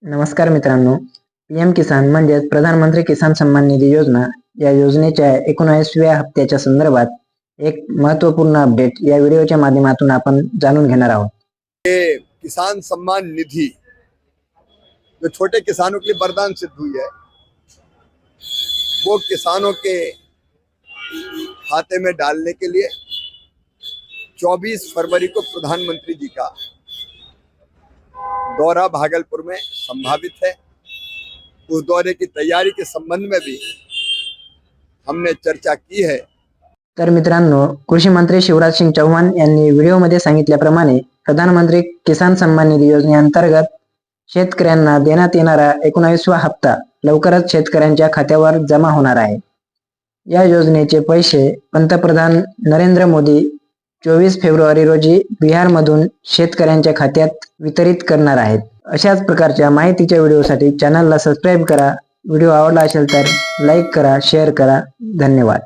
नमस्कार मित्रांनो, पीएम किसान म्हणजेच प्रधानमंत्री किसान सन्मान निधी योजना या योजनेच्या 19व्या हप्त्याच्या संदर्भात एक महत्त्वपूर्ण अपडेट या व्हिडिओच्या माध्यमातून आपण जाणून घेणार आहोत। ये किसान सम्मान निधि जो छोटे किसानों के लिए वरदान सिद्ध हुई है, वो किसानों के खाते में डालने के लिए 24 फरवरी को प्रधानमंत्री जी का दौरा भागलपुर में संभावित है। उस दौरे की तैयारी के संबंध में भी हमने चर्चा की है। तर मित्रांनो, कृषी मंत्री शिवराज सिंग चौहान यांनी व्हिडिओमध्ये सांगितल्याप्रमाणे प्रधानमंत्री किसान सन्मान निधी योजनेअंतर्गत शेतकऱ्यांना देण्यात येणारा 19वा हप्ता लवकरच शेतकऱ्यांच्या खात्यावर जमा होणार आहे। या योजनेचे पैसे पंतप्रधान नरेंद्र मोदी 24 फेब्रुवारी रोजी बिहारमधून शेतकऱ्यांच्या खात्यात वितरित करणार आहेत। अशाच प्रकारच्या माहितीच्या व्हिडिओसाठी चॅनलला सबस्क्राईब करा। व्हिडिओ आवडला असेल तर लाईक करा, शेअर करा। धन्यवाद।